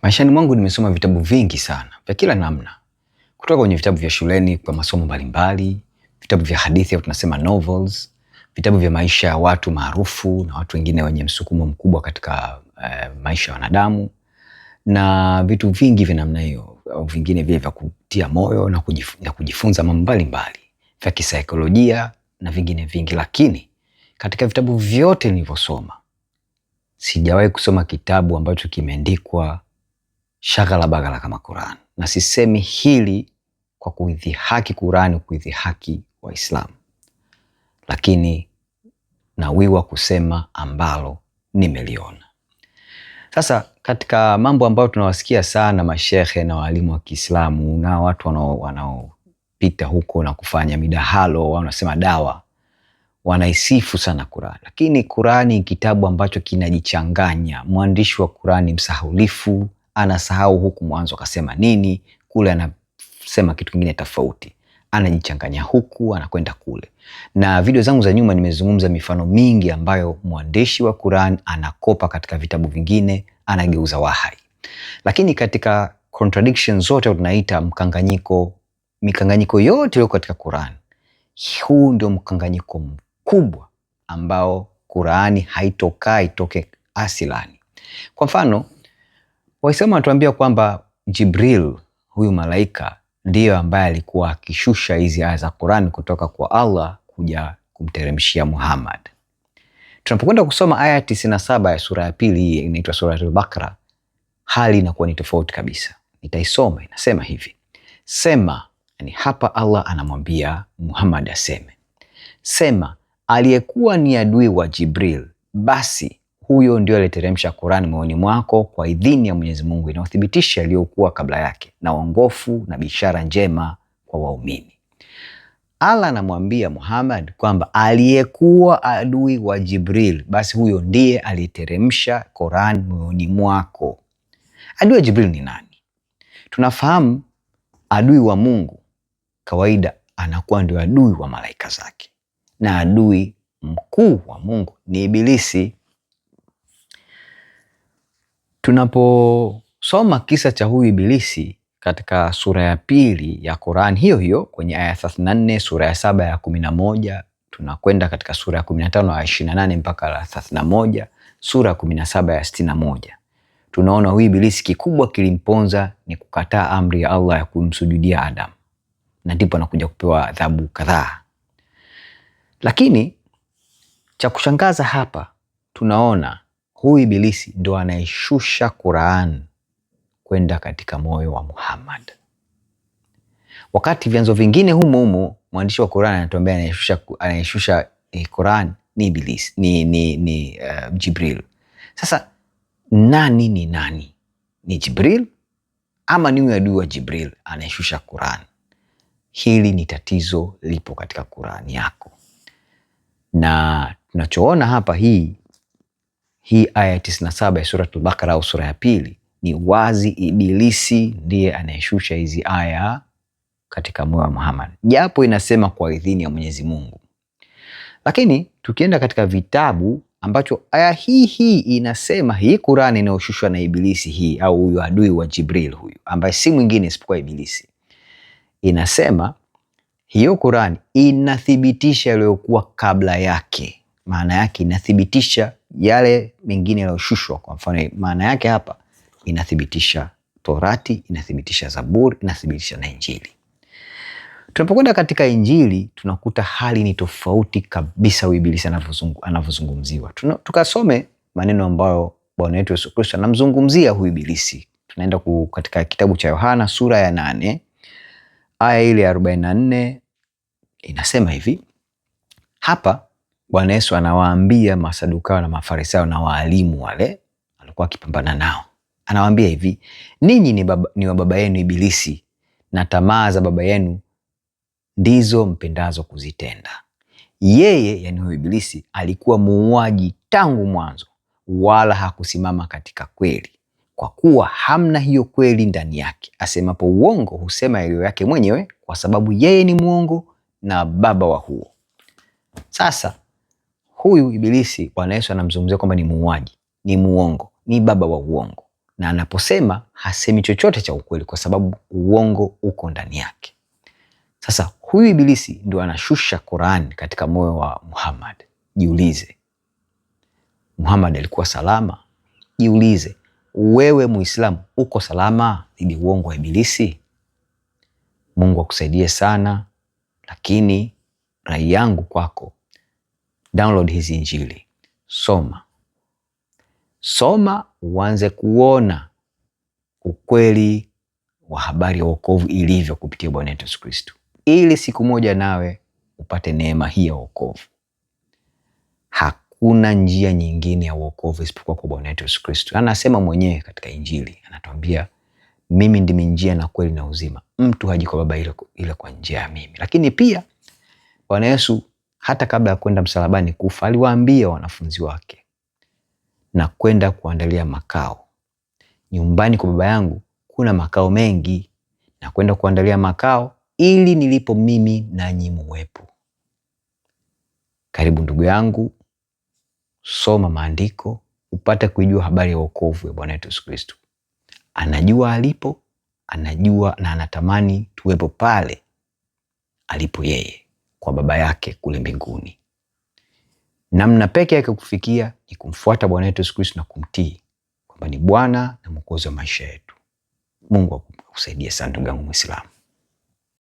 Maishani mwangu nimesoma vitabu vingi sana vya kila namna, kutoka kwenye vitabu vya shuleni kwa masomo mbalimbali, vitabu vya hadithi au tunasema novels, vitabu vya maisha ya watu maarufu na watu wengine wenye msukumo mkubwa katika maisha ya wanadamu, na vitu vingi vya namna hiyo, au vingine vile vya kutia moyo na kujifunza mambo mbalimbali vya kisaikolojia na vingine vingi. Lakini katika vitabu vyote nilivyosoma, sijawahi kusoma kitabu ambacho kimeandikwa shaghala baghala kama Qur'an. Na sisemi hili kwa kuidhihaki Qur'an, kuidhihaki Waislamu, lakini nawiwa kusema ambalo nimeliona. Sasa katika mambo ambayo tunawasikia sana mashehe na walimu wa Kiislamu na watu wanaopita huko na kufanya midahalo, wanasema dawa, wanaisifu sana Qur'an. Lakini Qur'an ni kitabu ambacho kinajichanganya. Mwandishi wa Qur'an msahulifu, anasahau huku mwanzo akasema nini, kule anasema kitu kingine tofauti, anajichanganya huku anakwenda kule. Na video zangu za nyuma nimezungumza mifano mingi ambayo mwandishi wa Qur'an anakopa katika vitabu vingine, anageuza wahai. Lakini katika contradiction zote tunaita mikanganyiko yote iliyo katika Qur'an, huu ndio mkanganyiko mkubwa ambao Qur'ani itoke asilani. Kwa mfano, Waislamu wanatuambia kwamba Jibril, huyu malaika, ndiyo ambaye alikuwa akishusha hizi aya za Qur'an kutoka kwa Allah kuja kumteremshia Muhammad. Tunapokwenda kusoma aya 97 ya sura ya pili, hii inaitwa sura al-Baqara, hali inakuwa ni tofauti kabisa. Nitaisoma, inasema hivi: sema, yani hapa Allah anamwambia Muhammad aseme, sema, aliyekuwa ni adui wa Jibril, basi huyo ndio aliteremsha Qur'an moyoni mwako kwa idhini ya Mwenyezi Mungu, inayothibitisha yaliyokuwa kabla yake na uongofu na bishara njema kwa waumini. Allah anamwambia Muhammad kwamba aliyekuwa adui wa Jibril, basi huyo ndiye aliteremsha Qur'an moyoni mwako. Adui wa Jibril ni nani? Tunafahamu adui wa Mungu kawaida anakuwa ndio adui wa malaika zake, na adui mkuu wa Mungu ni Ibilisi. Tunaposoma kisa cha huyu Ibilisi katika sura ya pili ya Qur'an hiyo hiyo kwenye aya 34, sura ya 7 ya 11, tunakwenda katika sura ya 15 ya 28 mpaka 31, sura ya 17 ya 61, tunaona huyu Ibilisi kikubwa kilimponza ni kukataa amri ya Allah ya kumsujudia Adam, na ndipo anakuja kupewa adhabu kadhaa. Lakini cha kushangaza hapa, tunaona huyu Ibilisi ndo anayeshusha Qur'an kwenda katika moyo wa Muhammad, wakati vyanzo vingine humo mwandishi wa Qur'an anatuambia anayeshusha Qur'an ni Ibilisi, ni Jibril. Sasa nani ni nani? Ni Jibril ama ni huyu adui wa Jibril anayeshusha Qur'an? Hili ni tatizo lipo katika Qur'an yako, na tunachoona hapa hii aya 97 ya sura al-Baqara au sura ya pili, ni wazi Ibilisi ndiye anayeshusha hizi aya katika moyo wa Muhammad, japo inasema kwa idhini ya Mwenyezi Mungu. Lakini tukienda katika vitabu ambacho aya hii inasema, hii Qur'an inayoshushwa na Ibilisi hii, au huyu adui wa Jibril huyu ambaye si mwingine isipokuwa Ibilisi, inasema hiyo Qur'an inathibitisha yaliyokuwa kabla yake. Maana yake inathibitisha yale mengine yaliyoshushwa. Kwa mfano, maana yake hapa inathibitisha Torati, inathibitisha Zaburi, inathibitisha na Injili. Tunapokwenda katika Injili tunakuta hali ni tofauti kabisa. Ibilisi anavyozungumziwa, tukasome maneno ambayo Bwana wetu Yesu Kristo anamzungumzia huyu Ibilisi. Tunaenda katika kitabu cha Yohana sura ya 8 aya ile ya 44, inasema hivi. Hapa Bwana Yesu anawaambia Masadukayo na Mafarisayo na waalimu wale alikuwa akipambana nao, anawaambia hivi: ninyi ni wa baba yenu Ibilisi, na tamaa za baba yenu ndizo mpendazo kuzitenda. Yeye, yani huyo Ibilisi, alikuwa muuaji tangu mwanzo, wala hakusimama katika kweli, kwa kuwa hamna hiyo kweli ndani yake. Asemapo uongo husema yaliyo yake mwenyewe, kwa sababu yeye ni muongo na baba wa huo. Sasa huyu Ibilisi Bwana Yesu anamzungumzia kwamba ni muuaji, ni muongo, ni baba wa uongo. na anaposema hasemi chochote cha ukweli, kwa sababu uongo uko ndani yake. Sasa huyu Ibilisi ndio anashusha Qur'an katika moyo wa Muhammad. Jiulize, Muhammad alikuwa salama? Jiulize, wewe Muislamu uko salama dhidi uongo wa Ibilisi? Mungu akusaidie sana, lakini rai yangu kwako, download hizi Injili, soma uanze kuona ukweli wa habari ya wokovu ilivyo kupitia Bwana wetu Yesu Kristo, ili siku moja nawe upate neema hii ya wokovu. Hakuna njia nyingine ya wokovu isipokuwa kwa Bwana wetu Yesu Kristo. Anasema mwenyewe katika Injili, anatuambia mimi ndimi njia na kweli na uzima, mtu haji kwa Baba ila kwa njia ya mimi. Lakini pia Bwana Yesu hata kabla ya kwenda msalabani kufa, aliwaambia wanafunzi wake, na kwenda kuandalia makao. Nyumbani kwa Baba yangu kuna makao mengi, na kwenda kuandalia makao ili nilipo mimi nanyi muwepo. Karibu ndugu yangu, soma maandiko upate kujua habari ya wokovu ya Bwana wetu Yesu Kristo. Anajua alipo, anajua na anatamani tuwepo pale alipo yeye kwa Baba yake kule mbinguni. Namna pekee yake kufikia ni kumfuata Bwana wetu Yesu Kristo na kumtii kwamba ni Bwana na Mwokozi wa maisha yetu. Mungu akusaidie sana ndugu yangu Muislamu.